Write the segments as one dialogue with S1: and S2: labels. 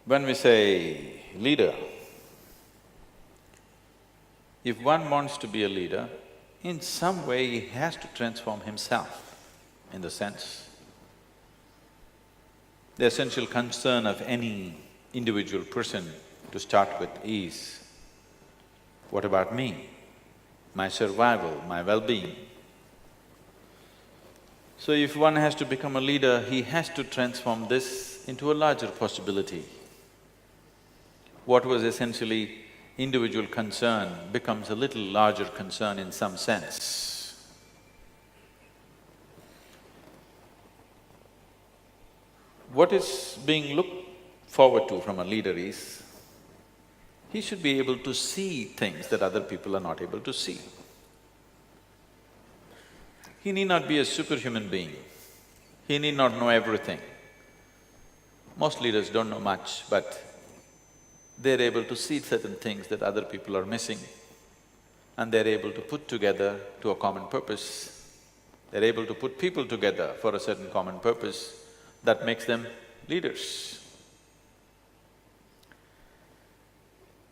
S1: When we say leader, if one wants to be a leader, in some way he has to transform himself, in the sense, the essential concern of any individual person to start with is, what about me, my survival, my well-being? So if one has to become a leader, he has to transform this into a larger possibility. What was essentially individual concern becomes a little larger concern in some sense. What is being looked forward to from a leader is, he should be able to see things that other people are not able to see. He need not be a superhuman being, he need not know everything. Most leaders don't know much, but they're able to see certain things that other people are missing, and they're able to put together to a common purpose. They're able to put people together for a certain common purpose that makes them leaders.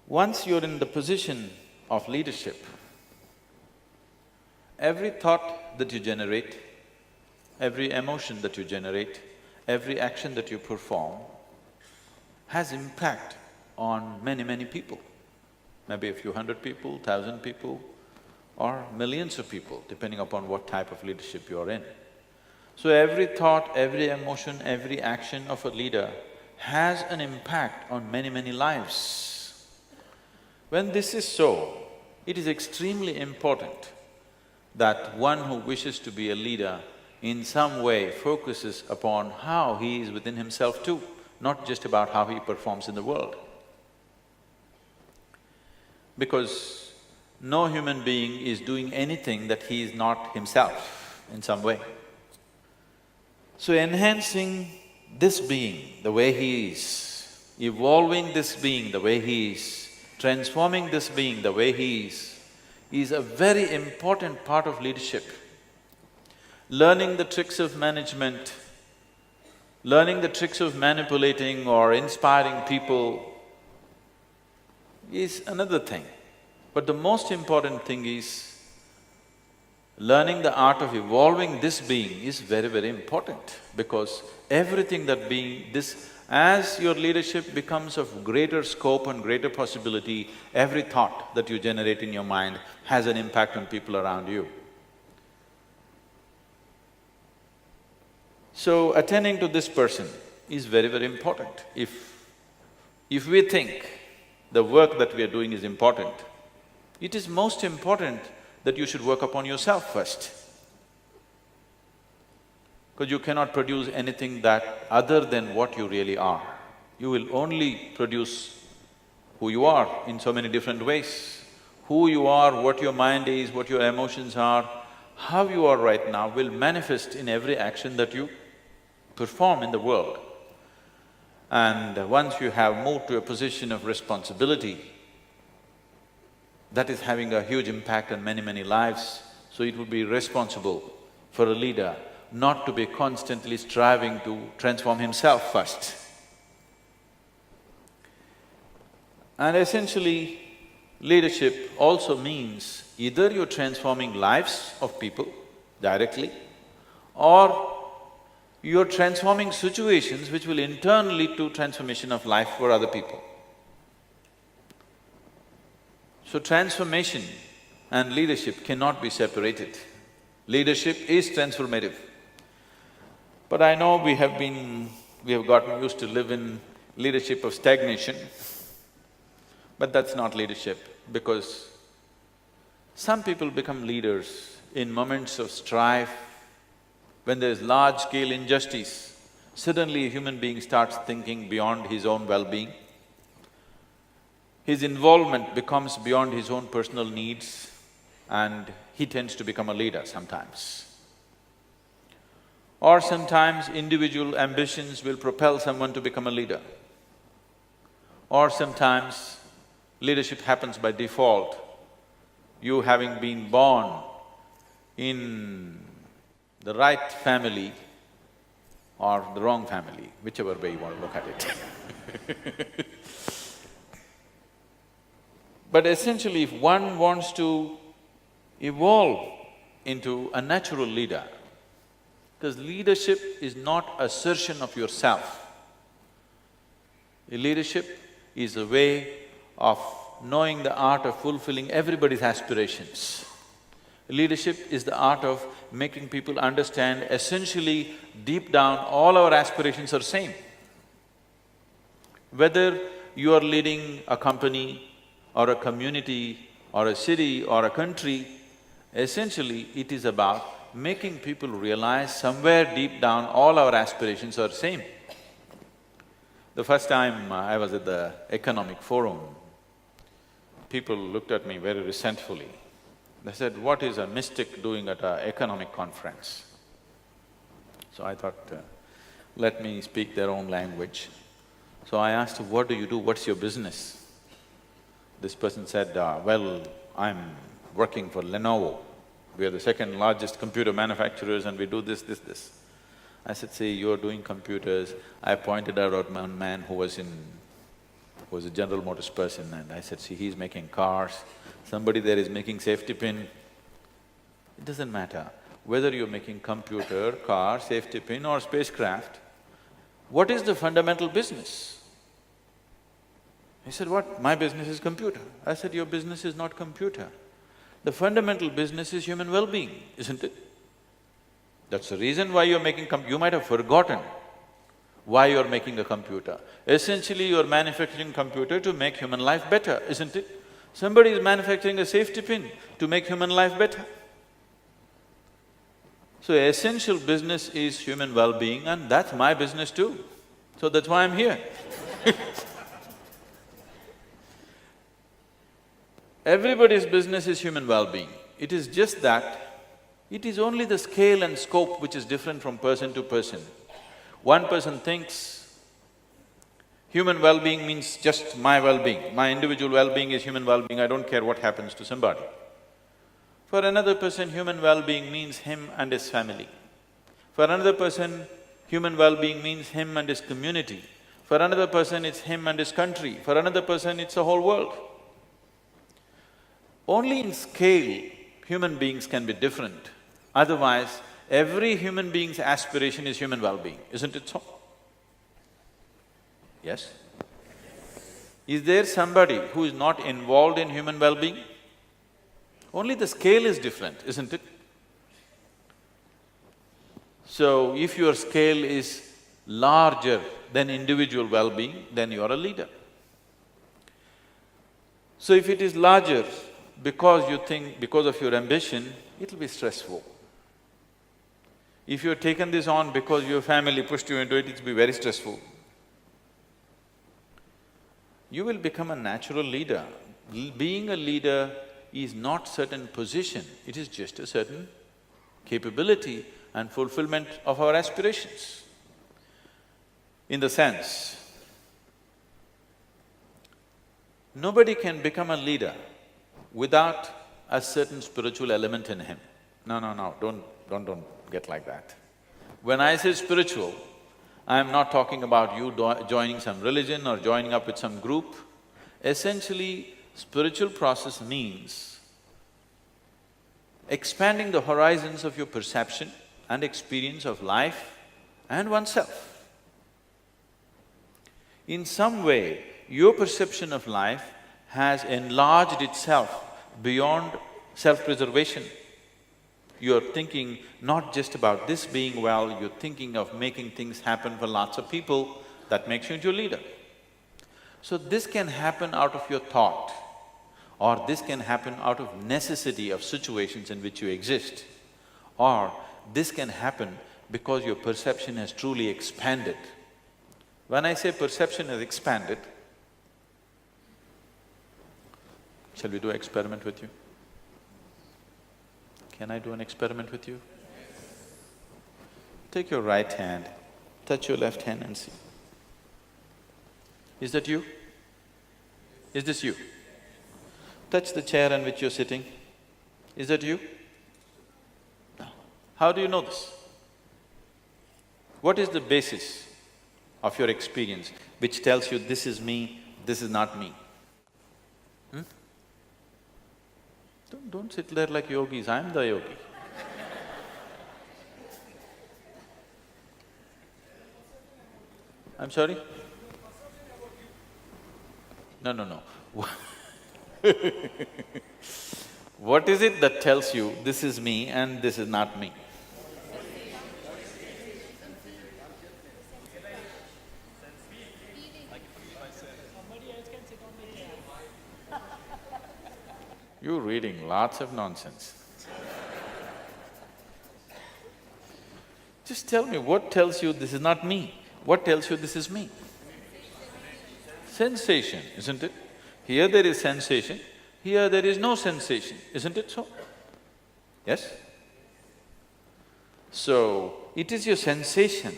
S1: Once you're in the position of leadership, every thought that you generate, every emotion that you generate, every action that you perform has impact on many people. Maybe a few hundred people, 1,000 people, or millions of people, depending upon what type of leadership you're in. So every thought, every emotion, every action of a leader has an impact on many lives. When this is so, it is extremely important that one who wishes to be a leader in some way focuses upon how he is within himself too, not just about how he performs in the world. Because no human being is doing anything that he is not himself in some way. So enhancing this being the way he is, evolving this being the way he is, transforming this being the way he is a very important part of leadership. Learning the tricks of management, learning the tricks of manipulating or inspiring people is another thing. But the most important thing is, learning the art of evolving this being is very important, because everything that being… as your leadership becomes of greater scope and greater possibility, every thought that you generate in your mind has an impact on people around you. So attending to this person is very important. If we think the work that we are doing is important, it is most important that you should work upon yourself first. Because you cannot produce anything that other than what you really are. You will only produce who you are in so many different ways. Who you are, what your mind is, what your emotions are, how you are right now will manifest in every action that you perform in the world. And once you have moved to a position of responsibility, that is having a huge impact on many lives, so it would be responsible for a leader not to be constantly striving to transform himself first. And essentially, leadership also means either you're transforming lives of people directly, or you're transforming situations which will in turn lead to transformation of life for other people. So transformation and leadership cannot be separated. Leadership is transformative. But I know we have gotten used to live in leadership of stagnation, but that's not leadership, because some people become leaders in moments of strife. When there's large-scale injustice, suddenly a human being starts thinking beyond his own well-being. His involvement becomes beyond his own personal needs, and he tends to become a leader sometimes. Or sometimes individual ambitions will propel someone to become a leader. Or sometimes leadership happens by default. You having been born in the right family or the wrong family, whichever way you want to look at it But essentially, if one wants to evolve into a natural leader, because leadership is not assertion of yourself. Leadership is a way of knowing the art of fulfilling everybody's aspirations. Leadership is the art of making people understand essentially, deep down, all our aspirations are same. Whether you are leading a company or a community or a city or a country, essentially it is about making people realize somewhere deep down all our aspirations are same. The first time I was at the economic forum, people looked at me very resentfully. They said, "What is a mystic doing at an economic conference?" So I thought, let me speak their own language. So I asked, "What do you do? What's your business?" This person said, "Well, I'm working for Lenovo. We are the second largest computer manufacturers and we do this, this, this." I said, "See, you're doing computers." I pointed out one man who was a General Motors person, and I said, "See, he's making cars, somebody there is making safety pin." It doesn't matter whether you're making computer, car, safety pin or spacecraft, what is the fundamental business? He said, "What? My business is computer." I said, "Your business is not computer. The fundamental business is human well-being, isn't it? That's the reason why you're making you might have forgotten why you're making a computer. Essentially, you're manufacturing computer to make human life better, isn't it? Somebody is manufacturing a safety pin to make human life better. So essential business is human well-being, and that's my business too. So that's why I'm here." Everybody's business is human well-being. It is just that it is only the scale and scope which is different from person to person. One person thinks human well-being means just my well-being, my individual well-being is human well-being, I don't care what happens to somebody. For another person, human well-being means him and his family. For another person, human well-being means him and his community. For another person, it's him and his country. For another person, it's the whole world. Only in scale, human beings can be different. Otherwise, every human being's aspiration is human well-being, isn't it so? Yes? Is there somebody who is not involved in human well-being? Only the scale is different, isn't it? So, if your scale is larger than individual well-being, then you are a leader. So if it is larger because you think, because of your ambition, it'll be stressful. If you've taken this on because your family pushed you into it, it'll be very stressful. You will become a natural leader. Being a leader is not certain position, it is just a certain capability and fulfillment of our aspirations. In the sense, nobody can become a leader without a certain spiritual element in him. No, don't get like that. When I say spiritual, I am not talking about you joining some religion or joining up with some group. Essentially, spiritual process means expanding the horizons of your perception and experience of life and oneself. In some way, your perception of life has enlarged itself beyond self-preservation. You're thinking not just about this being well, you're thinking of making things happen for lots of people, that makes you into a leader. So this can happen out of your thought, or this can happen out of necessity of situations in which you exist, or this can happen because your perception has truly expanded. When I say perception has expanded, shall we do an experiment with you? Can I do an experiment with you? Take your right hand, touch your left hand and see. Is that you? Is this you? Touch the chair on which you're sitting. Is that you? No. How do you know this? What is the basis of your experience which tells you this is me, this is not me? Don't sit there like yogis, I'm the yogi. I'm sorry? No. What is it that tells you this is me and this is not me? You're reading lots of nonsense. Just tell me, what tells you this is not me? What tells you this is me? Sensation, isn't it? Here there is sensation, here there is no sensation, isn't it so? Yes? So, it is your sensation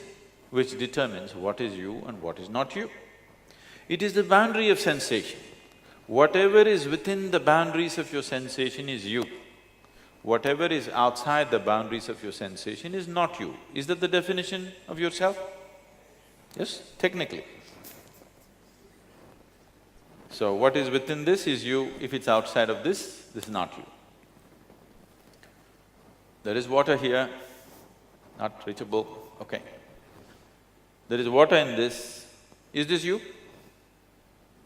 S1: which determines what is you and what is not you. It is the boundary of sensation. Whatever is within the boundaries of your sensation is you. Whatever is outside the boundaries of your sensation is not you. Is that the definition of yourself? Yes, technically. So what is within this is you, if it's outside of this is not you. There is water here, not reachable, okay. There is water in this, is this you?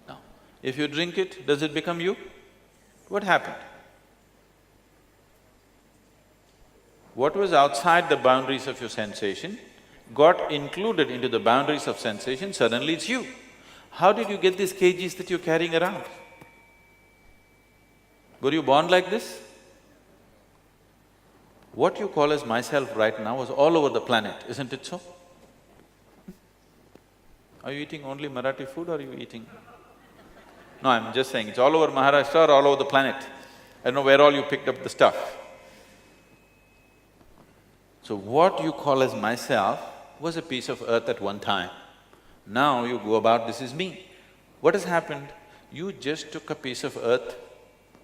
S1: No. If you drink it, does it become you? What happened? What was outside the boundaries of your sensation got included into the boundaries of sensation, suddenly it's you. How did you get these kgs that you're carrying around? Were you born like this? What you call as myself right now was all over the planet, isn't it so? Are you eating only Marathi food or are you eating… No, I'm just saying, it's all over Maharashtra or all over the planet. I don't know where all you picked up the stuff. So what you call as myself was a piece of earth at one time. Now you go about, this is me. What has happened? You just took a piece of earth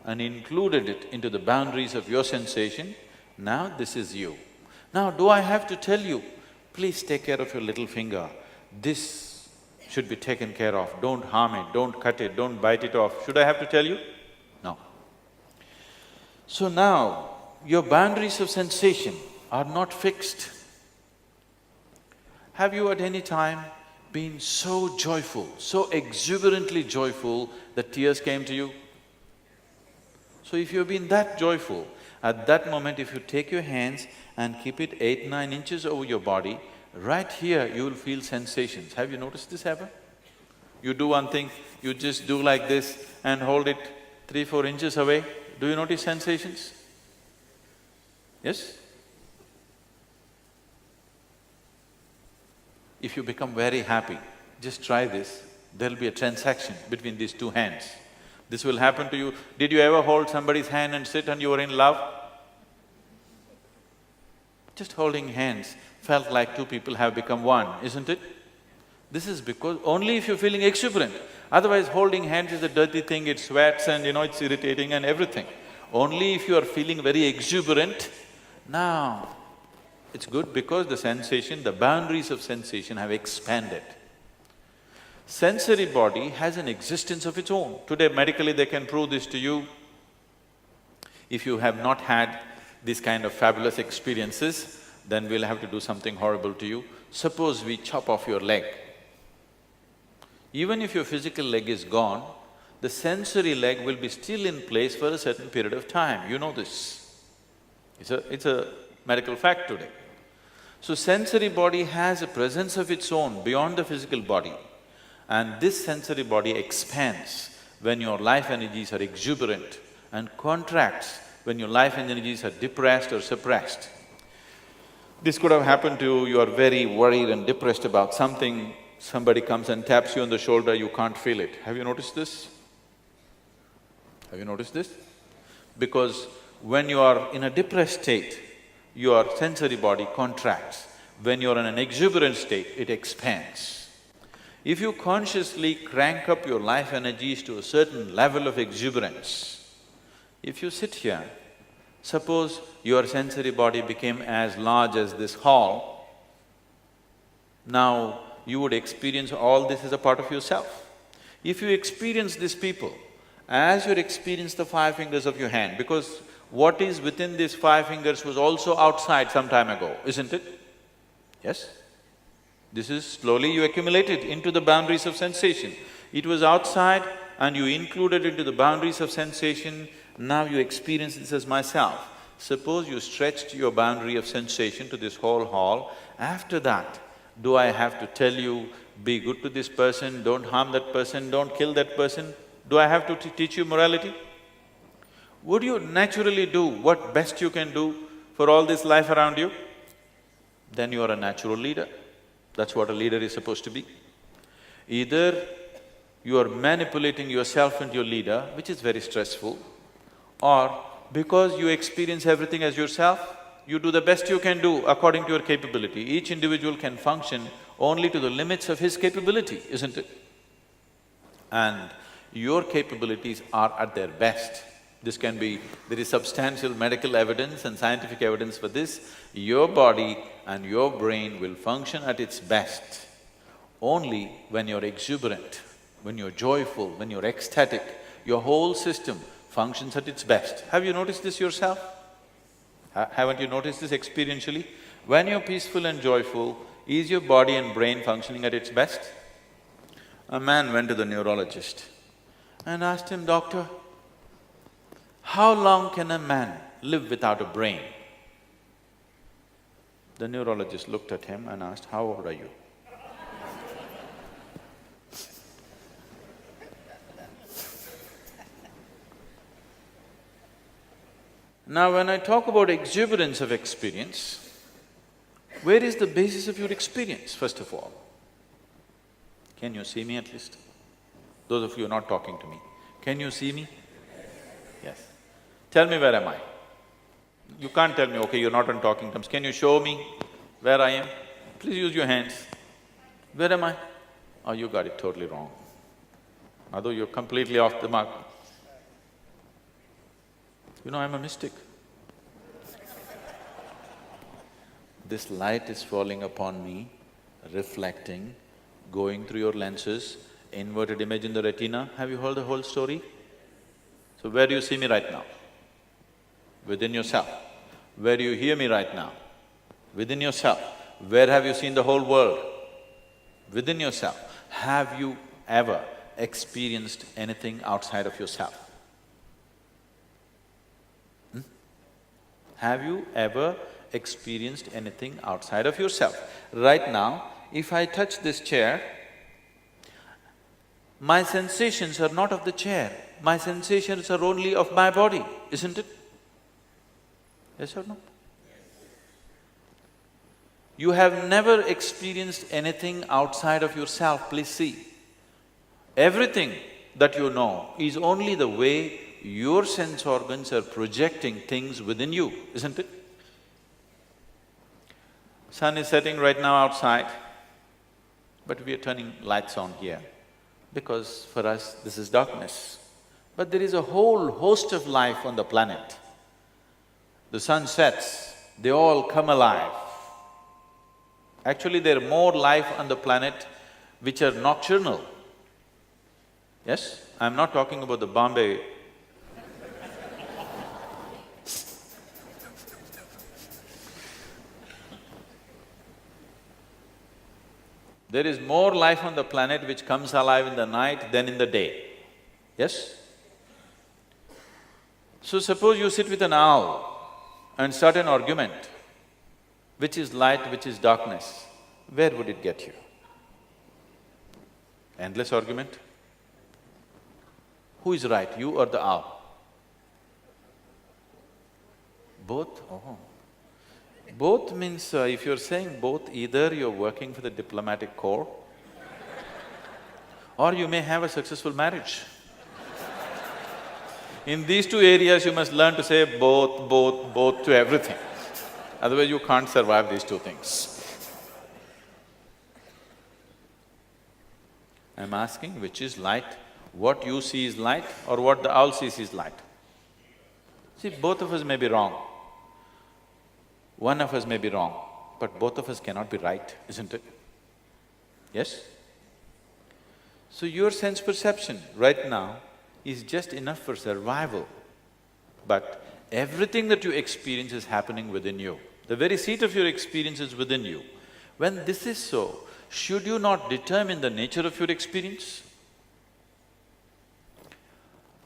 S1: and included it into the boundaries of your sensation, now this is you. Now do I have to tell you, please take care of your little finger, this should be taken care of, don't harm it, don't cut it, don't bite it off, should I have to tell you? No. So now, your boundaries of sensation are not fixed. Have you at any time been so joyful, so exuberantly joyful that tears came to you? So if you've been that joyful, at that moment if you take your hands and keep it 8–9 inches over your body, right here you will feel sensations. Have you noticed this happen? You do one thing, you just do like this and hold it 3–4 inches away, do you notice sensations? Yes? If you become very happy, just try this, there'll be a transaction between these two hands. This will happen to you. Did you ever hold somebody's hand and sit and you were in love? Just holding hands felt like two people have become one, isn't it? This is because only if you're feeling exuberant. Otherwise, holding hands is a dirty thing, it sweats and it's irritating and everything. Only if you are feeling very exuberant, now it's good because the sensation, the boundaries of sensation have expanded. Sensory body has an existence of its own. Today medically they can prove this to you. If you have not had these kind of fabulous experiences, then we'll have to do something horrible to you. Suppose we chop off your leg. Even if your physical leg is gone, the sensory leg will be still in place for a certain period of time, you know this. It's a medical fact today. So sensory body has a presence of its own beyond the physical body, and this sensory body expands when your life energies are exuberant and contracts when your life energies are depressed or suppressed. This could have happened to you, you are very worried and depressed about something, somebody comes and taps you on the shoulder, you can't feel it. Have you noticed this? Have you noticed this? Because when you are in a depressed state, your sensory body contracts. When you're in an exuberant state, it expands. If you consciously crank up your life energies to a certain level of exuberance, if you sit here, suppose your sensory body became as large as this hall, now you would experience all this as a part of yourself. If you experience these people as you experience the five fingers of your hand, because what is within these five fingers was also outside some time ago, isn't it? Yes? This is slowly you accumulated into the boundaries of sensation. It was outside and you included into the boundaries of sensation, now you experience this as myself. Suppose you stretched your boundary of sensation to this whole hall, after that, do I have to tell you, be good to this person, don't harm that person, don't kill that person? Do I have to teach you morality? Would you naturally do what best you can do for all this life around you? Then you are a natural leader. That's what a leader is supposed to be. Either you are manipulating yourself into your leader, which is very stressful, or because you experience everything as yourself, you do the best you can do according to your capability. Each individual can function only to the limits of his capability, isn't it? And your capabilities are at their best. This can be… there is substantial medical evidence and scientific evidence for this. Your body and your brain will function at its best only when you're exuberant, when you're joyful, when you're ecstatic. Your whole system functions at its best. Have you noticed this yourself? Haven't you noticed this experientially? When you're peaceful and joyful, is your body and brain functioning at its best? A man went to the neurologist and asked him, "Doctor, how long can a man live without a brain?" The neurologist looked at him and asked, "How old are you?" Now, when I talk about exuberance of experience, where is the basis of your experience, first of all? Can you see me at least? Those of you not talking to me, can you see me? Yes. Tell me, where am I? You can't tell me, okay, you're not on talking terms. Can you show me where I am? Please use your hands. Where am I? Oh, you got it totally wrong. Although you're completely off the mark. You know, I'm a mystic. This light is falling upon me, reflecting, going through your lenses, inverted image in the retina. Have you heard the whole story? So where do you see me right now? Within yourself. Where do you hear me right now? Within yourself. Where have you seen the whole world? Within yourself. Have you ever experienced anything outside of yourself? Have you ever experienced anything outside of yourself? Right now, if I touch this chair, my sensations are not of the chair, my sensations are only of my body, isn't it? Yes or no? You have never experienced anything outside of yourself, please see. Everything that you know is only the way your sense organs are projecting things within you, isn't it? Sun is setting right now outside, but we are turning lights on here because for us this is darkness. But there is a whole host of life on the planet. The sun sets, they all come alive. Actually, there are more life on the planet which are nocturnal. Yes? I'm not talking about the Bombay There is more life on the planet which comes alive in the night than in the day. Yes? So suppose you sit with an owl and start an argument, which is light, which is darkness, where would it get you? Endless argument? Who is right, you or the owl? Both? Oh. Both means, if you're saying both, either you're working for the diplomatic corps or you may have a successful marriage. In these two areas, you must learn to say both, both, both to everything. Otherwise, you can't survive these two things. I'm asking which is light, what you see is light or what the owl sees is light. See, both of us may be wrong. One of us may be wrong, but both of us cannot be right, isn't it? Yes? So your sense perception right now is just enough for survival, but everything that you experience is happening within you. The very seat of your experience is within you. When this is so, should you not determine the nature of your experience?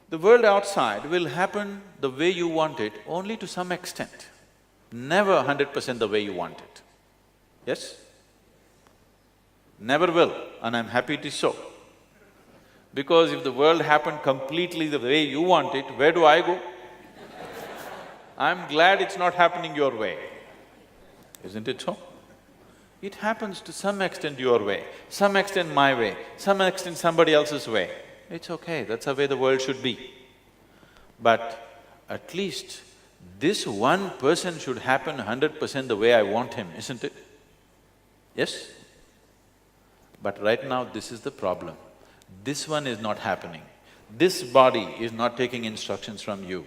S1: The world outside will happen the way you want it only to some extent, never 100% the way you want it. Yes? Never will, and I'm happy it is so. Because if the world happened completely the way you want it, where do I go? I'm glad it's not happening your way. Isn't it so? It happens to some extent your way, some extent my way, some extent somebody else's way. It's okay, that's the way the world should be. But at least this one person should happen 100% the way I want him, isn't it? Yes? But right now this is the problem. This one is not happening. This body is not taking instructions from you.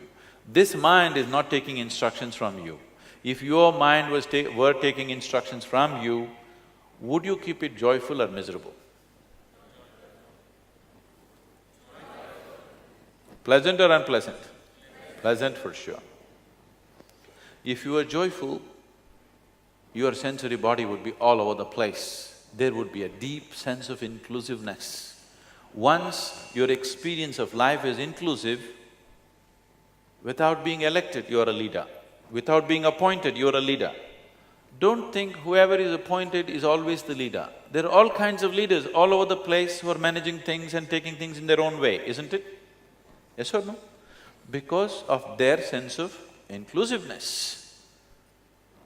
S1: This mind is not taking instructions from you. If your mind were taking instructions from you, would you keep it joyful or miserable? Pleasant or unpleasant? Pleasant for sure. If you were joyful, your sensory body would be all over the place. There would be a deep sense of inclusiveness. Once your experience of life is inclusive, without being elected, you are a leader. Without being appointed, you are a leader. Don't think whoever is appointed is always the leader. There are all kinds of leaders all over the place who are managing things and taking things in their own way, isn't it? Yes or no? Because of their sense of inclusiveness.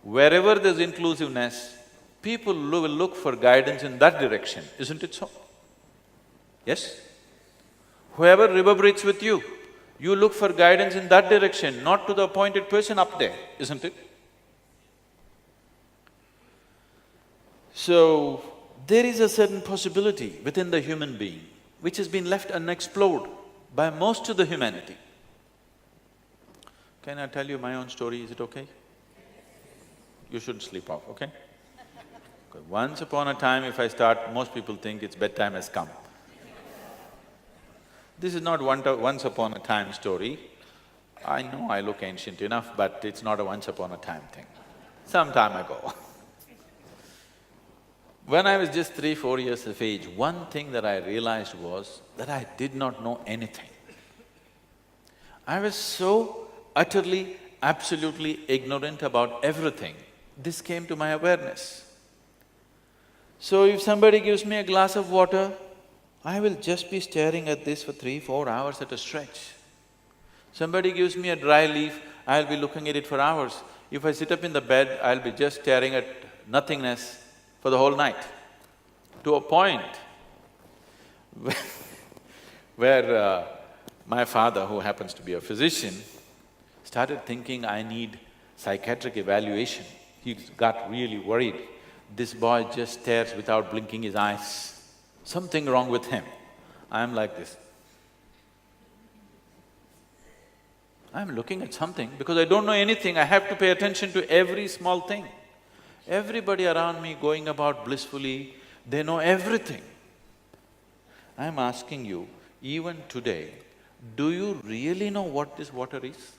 S1: Wherever there's inclusiveness, people will look for guidance in that direction, isn't it so? Yes? Whoever reverberates with you, you look for guidance in that direction, not to the appointed person up there, isn't it? So, there is a certain possibility within the human being which has been left unexplored by most of the humanity. Can I tell you my own story, is it okay? You shouldn't sleep off, okay? Once upon a time, if I start, most people think it's bedtime has come. This is not once upon a time story. I know I look ancient enough, but it's not a once upon a time thing. Some time ago. When I was just 3-4 years of age, one thing that I realized was that I did not know anything. I was so utterly, absolutely ignorant about everything. This came to my awareness. So if somebody gives me a glass of water, I will just be staring at this for 3-4 hours at a stretch. Somebody gives me a dry leaf, I'll be looking at it for hours. If I sit up in the bed, I'll be just staring at nothingness for the whole night. To a point where my father, who happens to be a physician, started thinking I need psychiatric evaluation. He got really worried. This boy just stares without blinking his eyes. Something wrong with him. I'm like this. I'm looking at something because I don't know anything, I have to pay attention to every small thing. Everybody around me going about blissfully, they know everything. I'm asking you, even today, do you really know what this water is?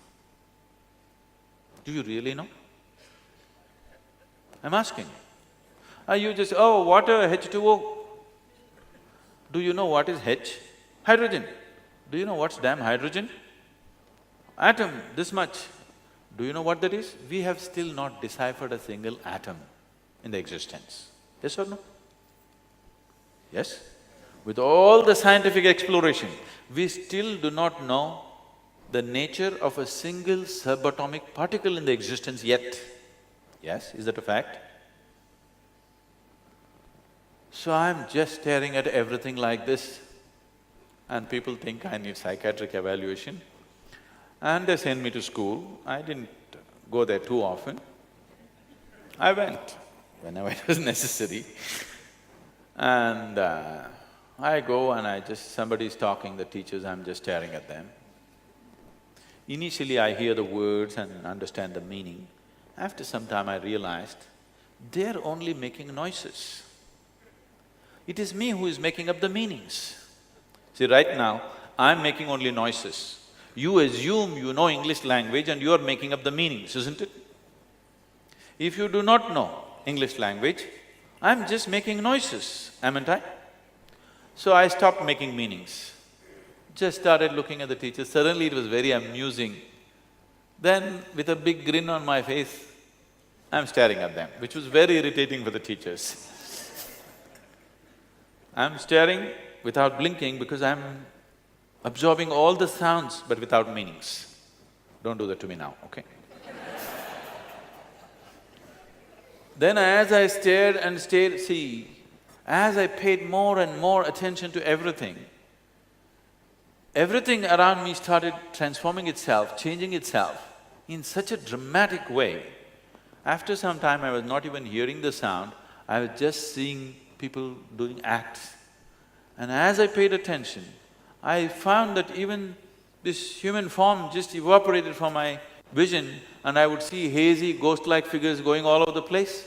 S1: Do you really know? I'm asking. Are you just, oh, water, H2O? Do you know what is H? Hydrogen. Do you know what's damn hydrogen? Atom, this much. Do you know what that is? We have still not deciphered a single atom in the existence. Yes or no? Yes? With all the scientific exploration, we still do not know the nature of a single subatomic particle in the existence yet. Yes, is that a fact? So I'm just staring at everything like this, and people think I need psychiatric evaluation. And they send me to school. I didn't go there too often. I went whenever it was necessary. And I go and somebody's talking, the teachers, I'm just staring at them. Initially I hear the words and understand the meaning. After some time I realized, they're only making noises. It is me who is making up the meanings. See, right now, I'm making only noises. You assume you know English language and you are making up the meanings, isn't it? If you do not know English language, I'm just making noises, haven't I? So I stopped making meanings. Just started looking at the teacher. Suddenly it was very amusing. Then, with a big grin on my face, I'm staring at them, which was very irritating for the teachers. I'm staring without blinking because I'm absorbing all the sounds but without meanings. Don't do that to me now, okay? Then as I stared and stared, see, as I paid more and more attention to everything, everything around me started transforming itself, changing itself in such a dramatic way. After some time, I was not even hearing the sound, I was just seeing people doing acts. And as I paid attention, I found that even this human form just evaporated from my vision and I would see hazy, ghost-like figures going all over the place.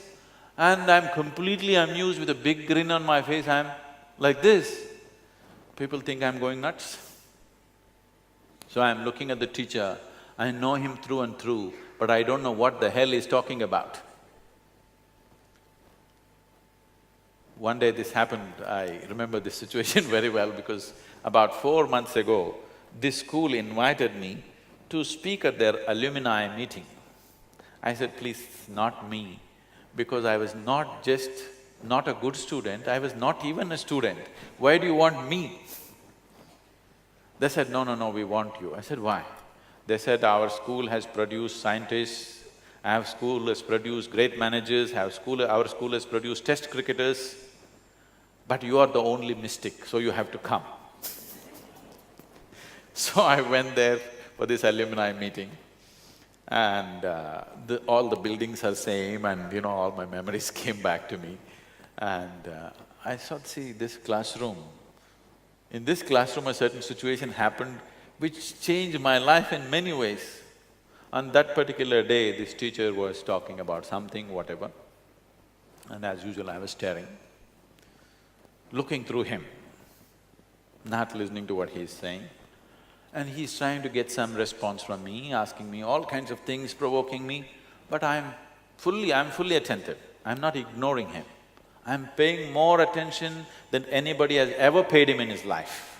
S1: And I'm completely amused with a big grin on my face, I'm like this. People think I'm going nuts. So I'm looking at the teacher, I know him through and through, but I don't know what the hell he's talking about. One day this happened, I remember this situation very well because about 4 months ago, this school invited me to speak at their alumni meeting. I said, please, not me, because I was not just not a good student, I was not even a student. Why do you want me? They said, no, no, no, we want you. I said, why? They said, our school has produced scientists, our school has produced great managers, our school has produced test cricketers, but you are the only mystic, so you have to come. So I went there for this alumni meeting and all the buildings are same and all my memories came back to me. And I thought, see, this classroom, in this classroom a certain situation happened which changed my life in many ways. On that particular day, this teacher was talking about something, whatever, and as usual I was staring, looking through him, not listening to what he's saying. And he's trying to get some response from me, asking me all kinds of things, provoking me, but I'm fully attentive, I'm not ignoring him. I'm paying more attention than anybody has ever paid him in his life.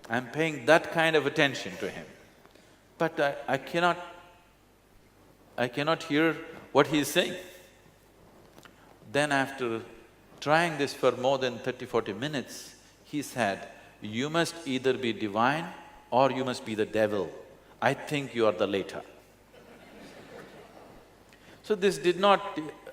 S1: I'm paying that kind of attention to him. But I cannot hear what he is saying. Then after trying this for more than 30–40 minutes, he said, you must either be divine or you must be the devil. I think you are the latter. So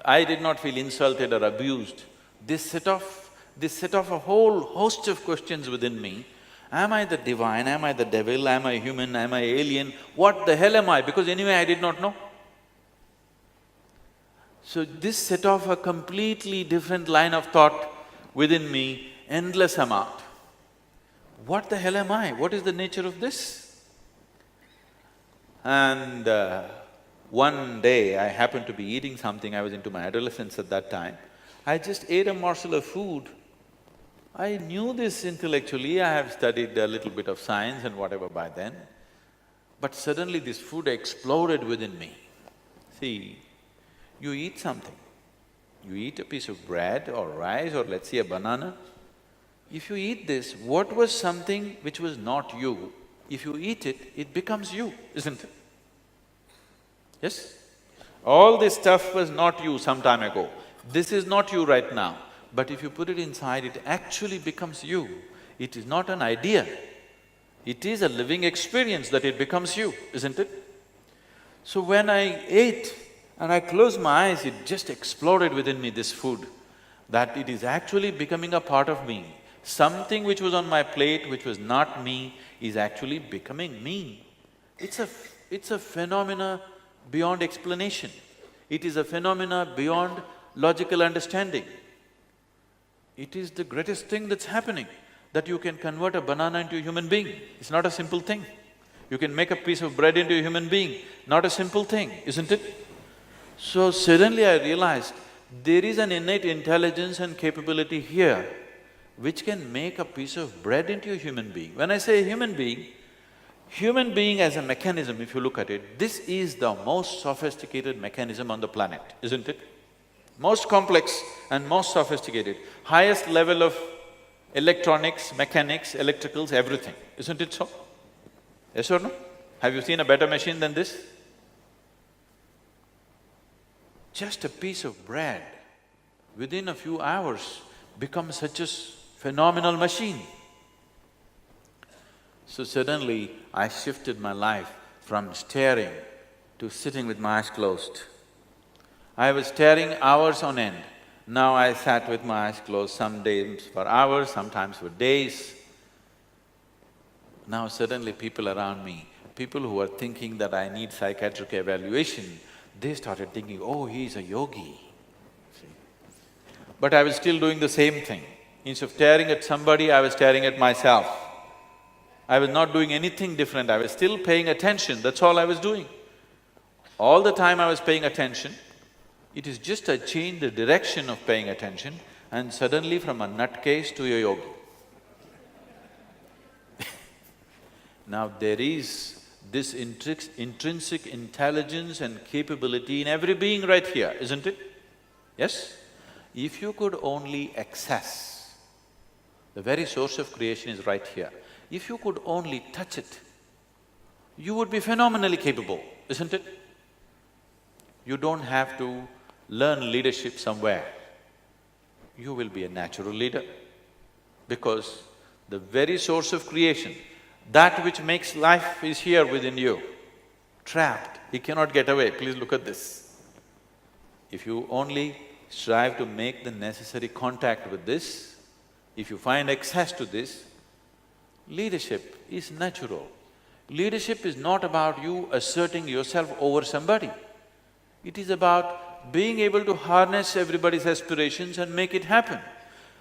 S1: I did not feel insulted or abused. This set off a whole host of questions within me. Am I the divine? Am I the devil? Am I human? Am I alien? What the hell am I? Because anyway I did not know. So this set off a completely different line of thought within me, endless amount. What the hell am I? What is the nature of this? And one day I happened to be eating something, I was into my adolescence at that time. I just ate a morsel of food. I knew this intellectually, I have studied a little bit of science and whatever by then. But suddenly this food exploded within me. See, you eat something, you eat a piece of bread or rice or let's say a banana. If you eat this, what was something which was not you, if you eat it, it becomes you, isn't it? Yes? All this stuff was not you some time ago. This is not you right now. But if you put it inside, it actually becomes you. It is not an idea. It is a living experience that it becomes you, isn't it? So when I ate and I closed my eyes, it just exploded within me, this food, that it is actually becoming a part of me. Something which was on my plate, which was not me, is actually becoming me. It's a phenomena beyond explanation. It is a phenomena beyond logical understanding. It is the greatest thing that's happening, that you can convert a banana into a human being. It's not a simple thing. You can make a piece of bread into a human being, not a simple thing, isn't it? So suddenly I realized, There is an innate intelligence and capability here which can make a piece of bread into a human being. When I say human being as a mechanism, if you look at it, this is the most sophisticated mechanism on the planet, isn't it? Most complex and most sophisticated, highest level of electronics, mechanics, electricals, everything, isn't it so? Yes or no? Have you seen a better machine than this? Just a piece of bread, within a few hours, becomes such a phenomenal machine. So suddenly, I shifted my life from staring to sitting with my eyes closed. I was staring hours on end. Now I sat with my eyes closed, some days for hours, sometimes for days. Now suddenly people around me, people who were thinking that I need psychiatric evaluation, they started thinking, oh, he's a yogi. See? But I was still doing the same thing. Instead of staring at somebody, I was staring at myself. I was not doing anything different, I was still paying attention, that's all I was doing. All the time I was paying attention, it is just I changed the direction of paying attention and suddenly from a nutcase to a yogi. Now there is this intrinsic intelligence and capability in every being right here, isn't it? Yes? If you could only access, the very source of creation is right here. If you could only touch it, you would be phenomenally capable, isn't it? You don't have to learn leadership somewhere. You will be a natural leader because the very source of creation, that which makes life is here within you, trapped, you cannot get away. Please look at this. If you only strive to make the necessary contact with this, if you find access to this, leadership is natural. Leadership is not about you asserting yourself over somebody. It is about being able to harness everybody's aspirations and make it happen.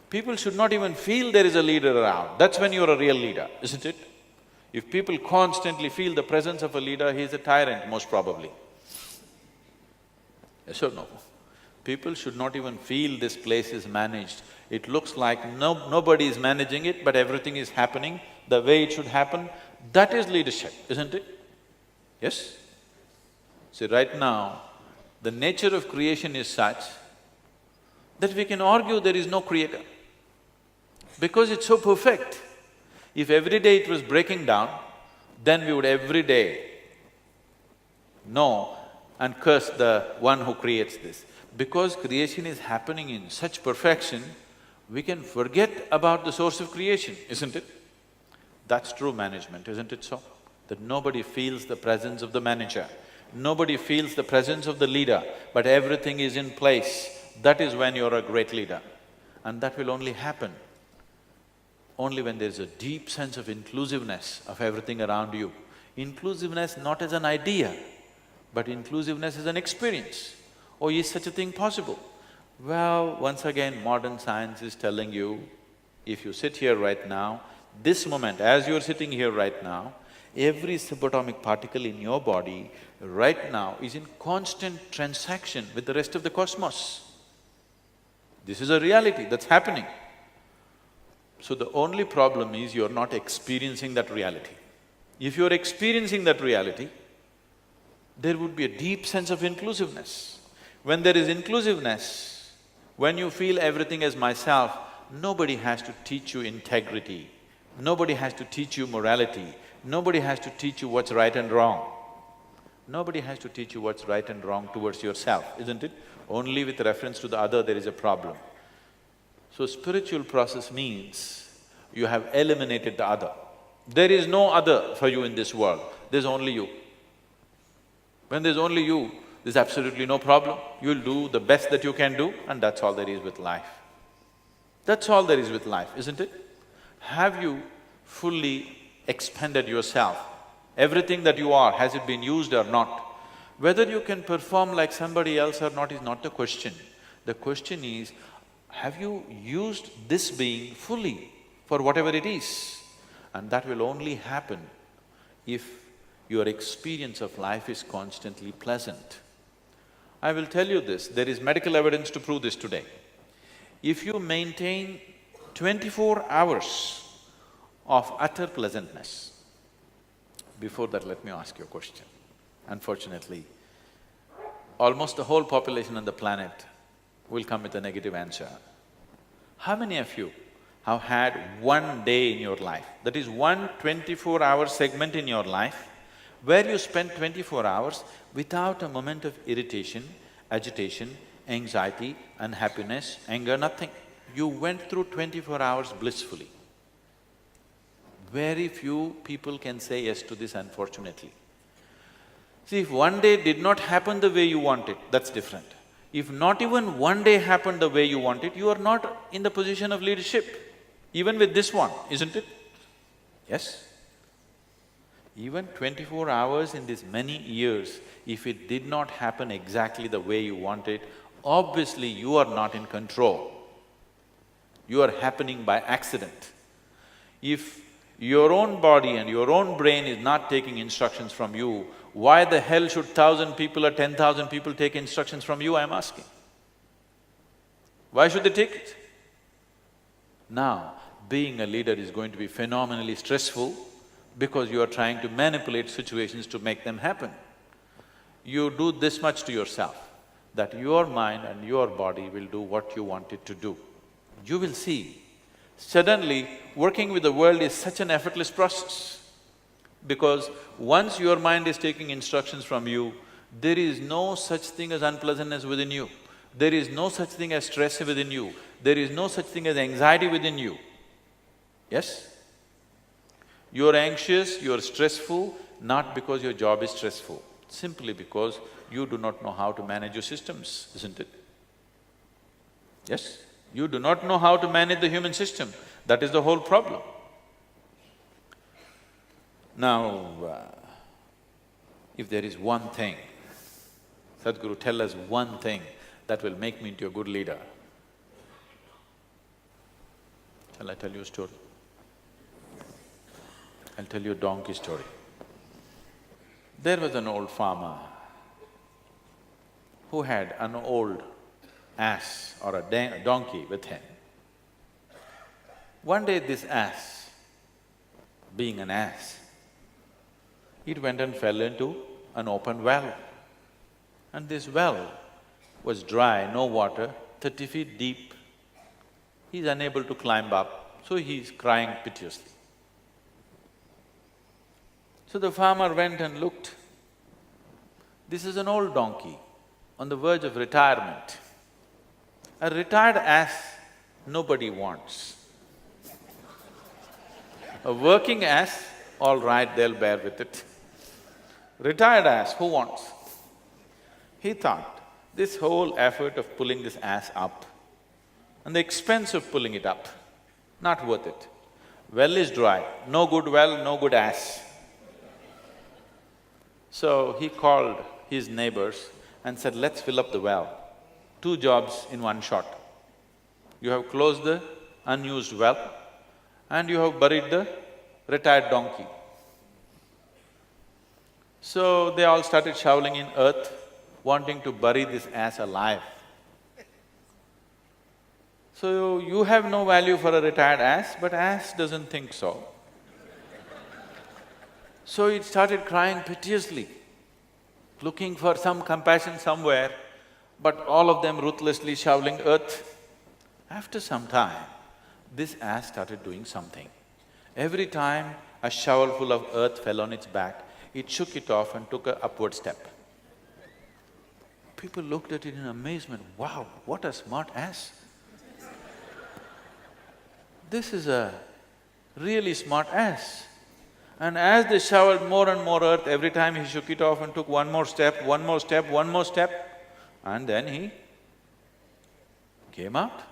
S1: People should not even feel there is a leader around, that's when you're a real leader, isn't it? If people constantly feel the presence of a leader, he's a tyrant most probably. Yes or no? People should not even feel this place is managed. It looks like nobody is managing it, but everything is happening the way it should happen. That is leadership, isn't it? Yes? See, right now, the nature of creation is such that we can argue there is no creator because it's so perfect. If every day it was breaking down, then we would every day know and curse the one who creates this. Because creation is happening in such perfection, we can forget about the source of creation, isn't it? That's true management, isn't it so? That nobody feels the presence of the manager, nobody feels the presence of the leader, but everything is in place. That is when you're a great leader. And that will only happen only when there's a deep sense of inclusiveness of everything around you. Inclusiveness not as an idea, but inclusiveness as an experience. Oh, is such a thing possible? Well, once again, modern science is telling you, if you sit here right now, this moment, as you're sitting here right now, every subatomic particle in your body right now is in constant transaction with the rest of the cosmos. This is a reality that's happening. So the only problem is you're not experiencing that reality. If you're experiencing that reality, there would be a deep sense of inclusiveness. When there is inclusiveness, when you feel everything as myself, nobody has to teach you integrity, nobody has to teach you morality, nobody has to teach you what's right and wrong. Nobody has to teach you what's right and wrong towards yourself, isn't it? Only with reference to the other there is a problem. So spiritual process means you have eliminated the other. There is no other for you in this world, there's only you. When there's only you, there's absolutely no problem. You'll do the best that you can do and that's all there is with life. That's all there is with life, isn't it? Have you fully expended yourself? Everything that you are, has it been used or not? Whether you can perform like somebody else or not is not the question. The question is, have you used this being fully for whatever it is? And that will only happen if your experience of life is constantly pleasant. I will tell you this, there is medical evidence to prove this today. If you maintain 24 hours of utter pleasantness, before that let me ask you a question. Unfortunately, almost the whole population on the planet will come with a negative answer. How many of you have had one day in your life, that is one 24-hour segment in your life, where you spent 24 hours without a moment of irritation, agitation, anxiety, unhappiness, anger, nothing? You went through 24 hours blissfully. Very few people can say yes to this, unfortunately. See, if one day did not happen the way you want it, that's different. If not even one day happened the way you want it, you are not in the position of leadership, even with this one, isn't it? Yes? Even 24 hours in these many years, if it did not happen exactly the way you want it, obviously you are not in control. You are happening by accident. If your own body and your own brain is not taking instructions from you, why the hell should 1,000 people or 10,000 people take instructions from you, I'm asking? Why should they take it? Now, being a leader is going to be phenomenally stressful because you are trying to manipulate situations to make them happen. You do this much to yourself, that your mind and your body will do what you want it to do. You will see, suddenly working with the world is such an effortless process. Because once your mind is taking instructions from you, there is no such thing as unpleasantness within you. There is no such thing as stress within you. There is no such thing as anxiety within you. Yes? You're anxious, you're stressful, not because your job is stressful, simply because you do not know how to manage your systems, isn't it? Yes? You do not know how to manage the human system, that is the whole problem. Now, if there is one thing, Sadhguru, tell us one thing that will make me into a good leader. Shall I tell you a story? I'll tell you a donkey story. There was an old farmer who had an old ass or a donkey with him. One day this ass, being an ass, it went and fell into an open well. And this well was dry, no water, 30 feet deep. He's unable to climb up, so he's crying piteously. So the farmer went and looked. This is an old donkey on the verge of retirement. A retired ass nobody wants. A working ass, all right, they'll bear with it. Retired ass, who wants? He thought, this whole effort of pulling this ass up and the expense of pulling it up, not worth it. Well is dry, no good well, no good ass. So he called his neighbors and said, let's fill up the well. 2 jobs in one shot. You have closed the unused well and you have buried the retired donkey. So they all started shoveling in earth, wanting to bury this ass alive. So you have no value for a retired ass, but ass doesn't think so. So it started crying piteously, looking for some compassion somewhere, but all of them ruthlessly shoveling earth. After some time, this ass started doing something. Every time a shovelful of earth fell on its back, it shook it off and took an upward step. People looked at it in amazement, wow, what a smart ass. This is a really smart ass. And as they shoveled more and more earth, every time he shook it off and took one more step, one more step, one more step, and then he came out.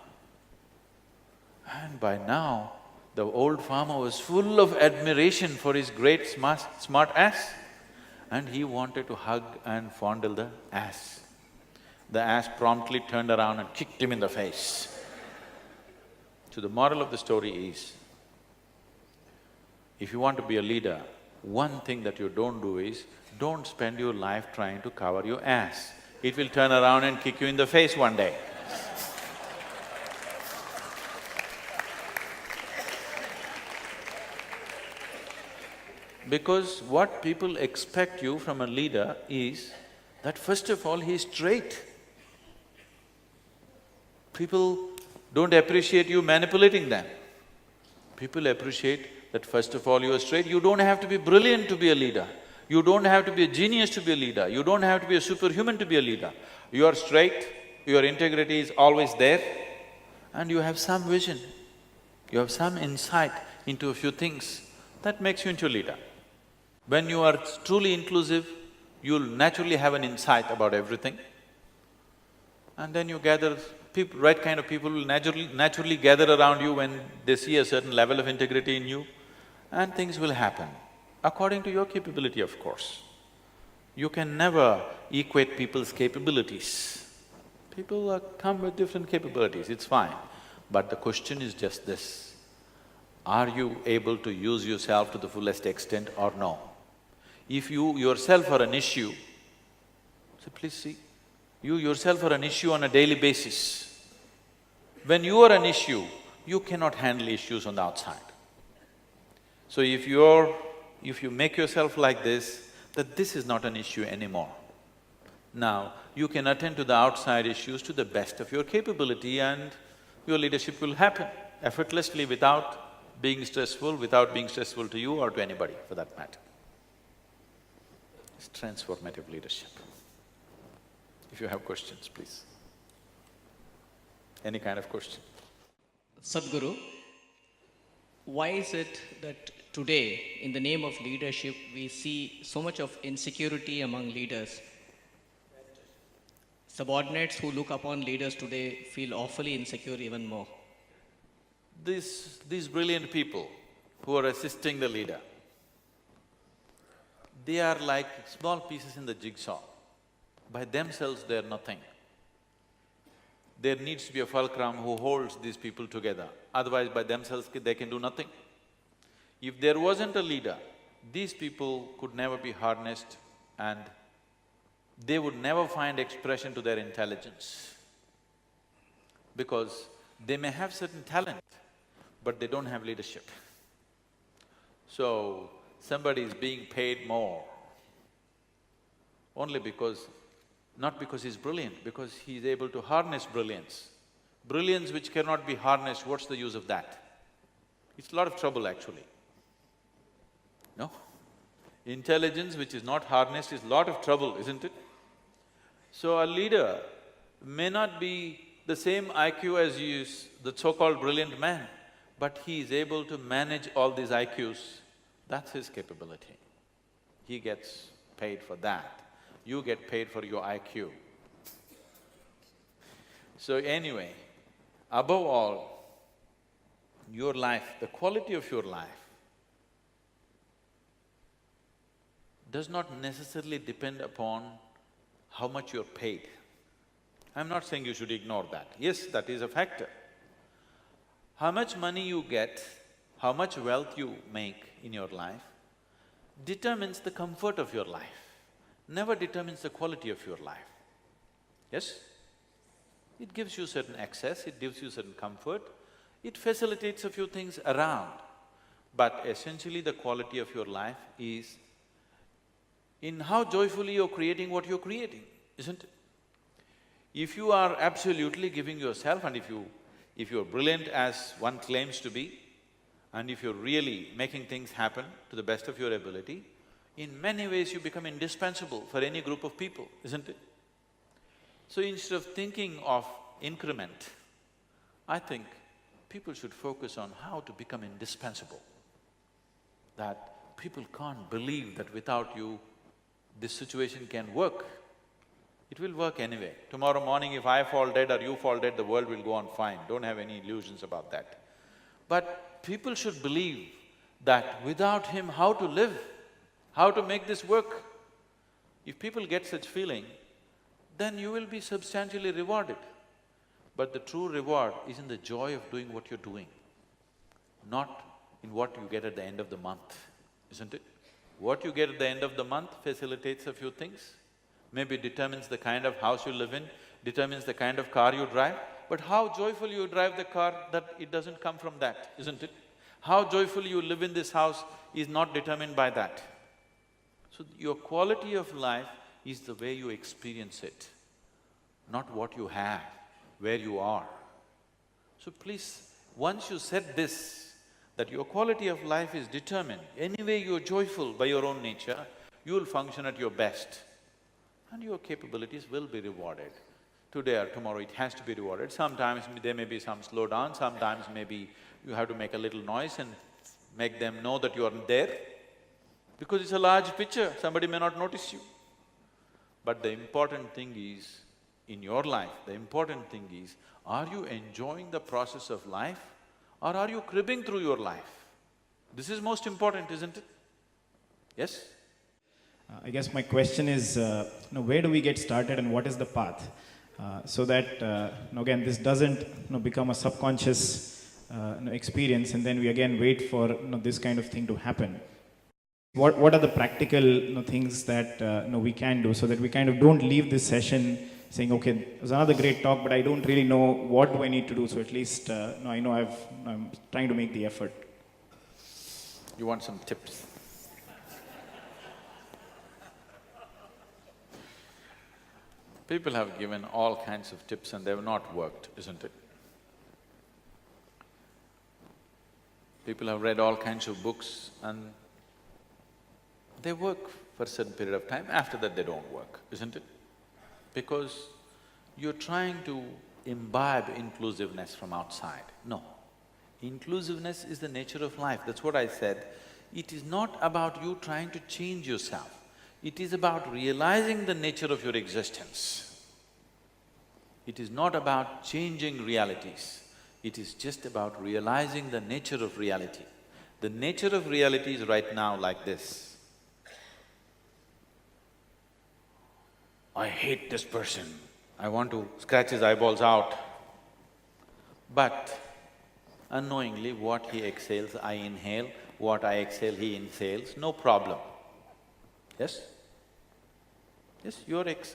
S1: And by now, the old farmer was full of admiration for his great smart ass, and he wanted to hug and fondle the ass. The ass promptly turned around and kicked him in the face. So the moral of the story is, if you want to be a leader, one thing that you don't do is, don't spend your life trying to cover your ass. it will turn around and kick you in the face one day. Because what people expect you from a leader is that first of all, he is straight. People don't appreciate you manipulating them. People appreciate that first of all, you are straight. You don't have to be brilliant to be a leader. You don't have to be a genius to be a leader. You don't have to be a superhuman to be a leader. You are straight, your integrity is always there, and you have some vision. You have some insight into a few things. That makes you into a leader. When you are truly inclusive, you'll naturally have an insight about everything. And then you gather people, right kind of people will naturally gather around you when they see a certain level of integrity in you, and things will happen, according to your capability, of course. You can never equate people's capabilities. People come with different capabilities, it's fine. But the question is just this, are you able to use yourself to the fullest extent or no? If you yourself are an issue, so please see, you yourself are an issue on a daily basis. When you are an issue, you cannot handle issues on the outside. So if you make yourself like this, that this is not an issue anymore. Now, you can attend to the outside issues to the best of your capability and your leadership will happen effortlessly without being stressful to you or to anybody for that matter. It's transformative leadership. If you have questions, please. Any kind of question.
S2: Sadhguru, why is it that today, in the name of leadership, we see so much of insecurity among leaders? Subordinates who look upon leaders today feel awfully insecure even more.
S1: These brilliant people who are assisting the leader, they are like small pieces in the jigsaw. By themselves, they are nothing. There needs to be a fulcrum who holds these people together, otherwise by themselves they can do nothing. If there wasn't a leader, these people could never be harnessed and they would never find expression to their intelligence. Because they may have certain talent, but they don't have leadership. So, somebody is being paid more only because… not because he's brilliant, because he's able to harness brilliance. Brilliance which cannot be harnessed, what's the use of that? It's a lot of trouble actually. No? Intelligence which is not harnessed is a lot of trouble, isn't it? So a leader may not be the same IQ as the so-called brilliant man, but he is able to manage all these IQs. That's his capability. He gets paid for that. You get paid for your IQ. So anyway, above all, your life, the quality of your life does not necessarily depend upon how much you're paid. I'm not saying you should ignore that. Yes, that is a factor. How much money you get, how much wealth you make in your life determines the comfort of your life, never determines the quality of your life. Yes? It gives you certain access, it gives you certain comfort, it facilitates a few things around. But essentially the quality of your life is in how joyfully you're creating what you're creating, isn't it? If you are absolutely giving yourself and if you're brilliant as one claims to be, and if you're really making things happen to the best of your ability, in many ways you become indispensable for any group of people, isn't it? So instead of thinking of increment, I think people should focus on how to become indispensable. That people can't believe that without you, this situation can work. It will work anyway. Tomorrow morning if I fall dead or you fall dead, the world will go on fine, don't have any illusions about that. But people should believe that without him, how to live, how to make this work. If people get such feeling, then you will be substantially rewarded. But the true reward is in the joy of doing what you're doing, not in what you get at the end of the month, isn't it? What you get at the end of the month facilitates a few things, maybe determines the kind of house you live in, determines the kind of car you drive, but how joyful you drive the car, that it doesn't come from that, isn't it? How joyful you live in this house is not determined by that. So your quality of life is the way you experience it, not what you have, where you are. So please, once you said this, that your quality of life is determined, anyway you're joyful by your own nature, you will function at your best and your capabilities will be rewarded. Today or tomorrow it has to be rewarded. Sometimes there may be some slowdown, sometimes maybe you have to make a little noise and make them know that you are there. Because it's a large picture, somebody may not notice you. But the important thing is, in your life, the important thing is, are you enjoying the process of life or are you cribbing through your life? This is most important, isn't it? Yes?
S3: I guess my question is, where do we get started and what is the path? So that, again, this doesn't become a subconscious experience and then we again wait for this kind of thing to happen. What are the practical things that we can do so that we kind of don't leave this session saying, okay, it was another great talk, but I don't really know what do I need to do, so at least I know I'm trying to make the effort.
S1: You want some tips? People have given all kinds of tips and they've not worked, isn't it? People have read all kinds of books and they work for a certain period of time, after that they don't work, isn't it? Because you're trying to imbibe inclusiveness from outside. No. Inclusiveness is the nature of life, that's what I said. It is not about you trying to change yourself. It is about realizing the nature of your existence. It is not about changing realities. It is just about realizing the nature of reality. The nature of reality is right now like this. I hate this person, I want to scratch his eyeballs out. But unknowingly, what he exhales, I inhale, what I exhale, he inhales, no problem. Yes? Yes,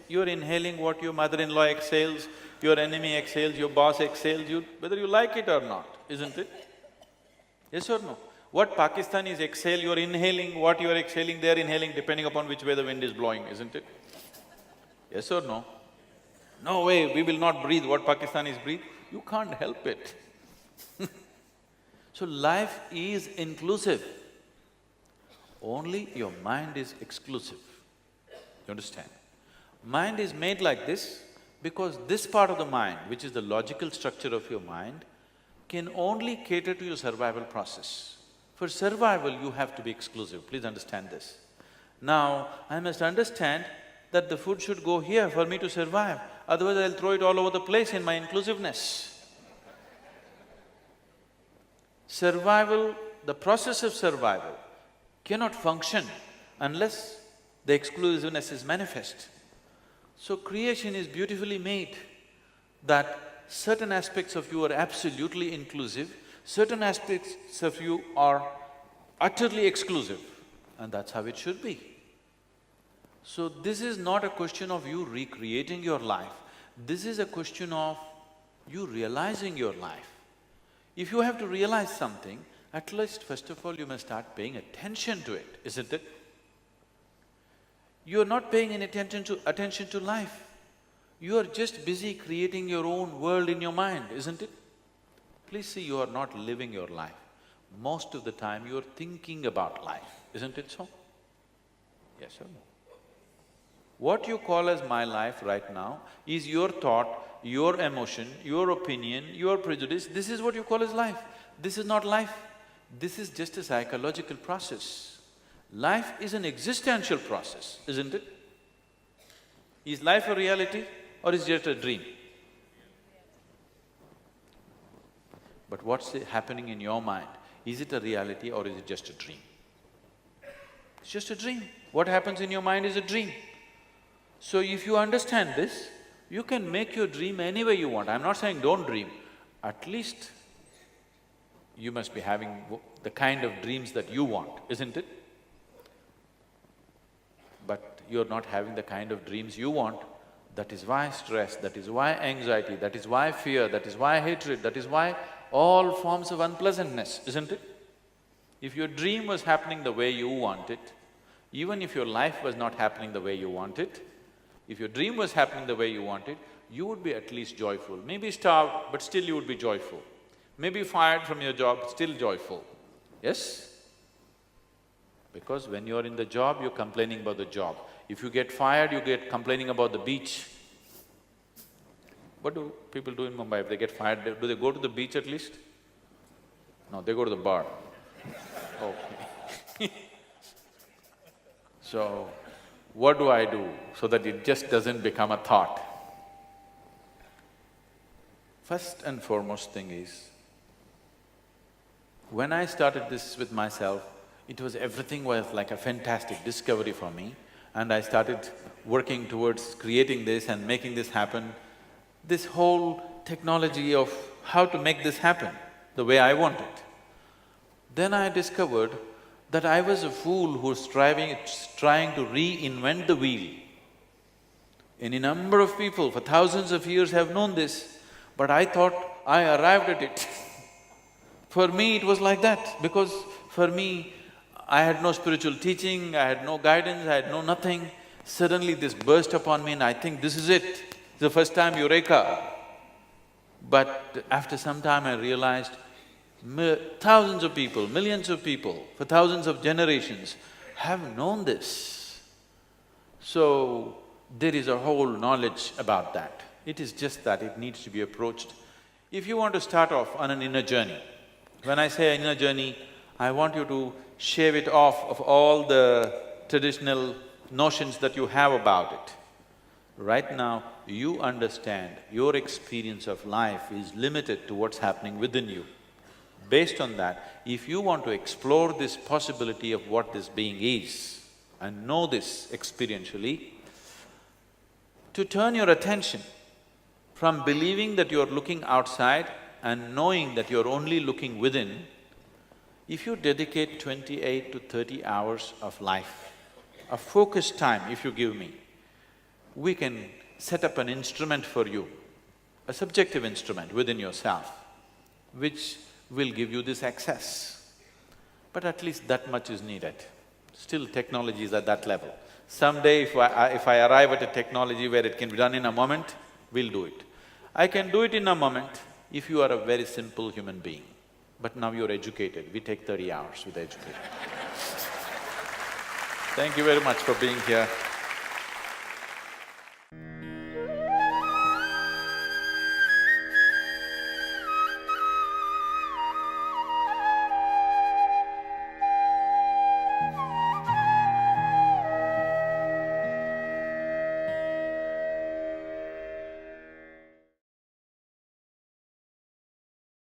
S1: you're inhaling what your mother-in-law exhales, your enemy exhales, your boss exhales, whether you like it or not, isn't it? Yes or no? What Pakistanis exhale, you're inhaling, what you're exhaling, they're inhaling, depending upon which way the wind is blowing, isn't it? Yes or no? No way, we will not breathe what Pakistanis breathe. You can't help it. So life is inclusive. Only your mind is exclusive. You understand? Mind is made like this because this part of the mind, which is the logical structure of your mind, can only cater to your survival process. For survival, you have to be exclusive, please understand this. Now, I must understand that the food should go here for me to survive, otherwise I'll throw it all over the place in my inclusiveness. Survival, the process of survival cannot function unless the exclusiveness is manifest. So creation is beautifully made that certain aspects of you are absolutely inclusive, certain aspects of you are utterly exclusive, and that's how it should be. So this is not a question of you recreating your life, this is a question of you realizing your life. If you have to realize something, at least first of all you must start paying attention to it, isn't it? You're not paying any attention to life. You are just busy creating your own world in your mind, isn't it? Please see, you are not living your life. Most of the time you are thinking about life, isn't it so? Yes or no? What you call as my life right now is your thought, your emotion, your opinion, your prejudice, this is what you call as life. This is not life, this is just a psychological process. Life is an existential process, isn't it? Is life a reality or is it just a dream? But what's happening in your mind? Is it a reality or is it just a dream? It's just a dream. What happens in your mind is a dream. So if you understand this, you can make your dream any way you want. I'm not saying don't dream, at least you must be having the kind of dreams that you want, isn't it? but you're not having the kind of dreams you want. That is why stress, that is why anxiety, that is why fear, that is why hatred, that is why all forms of unpleasantness, isn't it? If your dream was happening the way you want it, even if your life was not happening the way you want it, if your dream was happening the way you want it, you would be at least joyful. Maybe starved, but still you would be joyful. Maybe fired from your job, still joyful. Yes? Because when you're in the job, you're complaining about the job. If you get fired, you get complaining about the beach. What do people do in Mumbai? If they get fired, do they go to the beach at least? No, they go to the bar. Okay. So, what do I do so that it just doesn't become a thought? First and foremost thing is, when I started this with myself, everything was like a fantastic discovery for me, and I started working towards creating this and making this happen. This whole technology of how to make this happen the way I want it. Then I discovered that I was a fool who was trying to reinvent the wheel. Any number of people for thousands of years have known this, but I thought I arrived at it. For me, it was like that, because for me, I had no spiritual teaching, I had no guidance, I had no nothing. Suddenly this burst upon me and I think this is it. It's the first time eureka. But after some time I realized thousands of people, millions of people, for thousands of generations have known this. So, there is a whole knowledge about that. It is just that it needs to be approached. If you want to start off on an inner journey, when I say inner journey, I want you to shave it off of all the traditional notions that you have about it. Right now, you understand your experience of life is limited to what's happening within you. Based on that, if you want to explore this possibility of what this being is and know this experientially, to turn your attention from believing that you're looking outside and knowing that you're only looking within, if you dedicate 28 to 30 hours of life, a focused time if you give me, we can set up an instrument for you, a subjective instrument within yourself, which will give you this access. But at least that much is needed. Still technology is at that level. Someday if I arrive at a technology where it can be done in a moment, we'll do it. I can do it in a moment if you are a very simple human being. But now you're educated, we take 30 hours with education. Thank you very much for being here.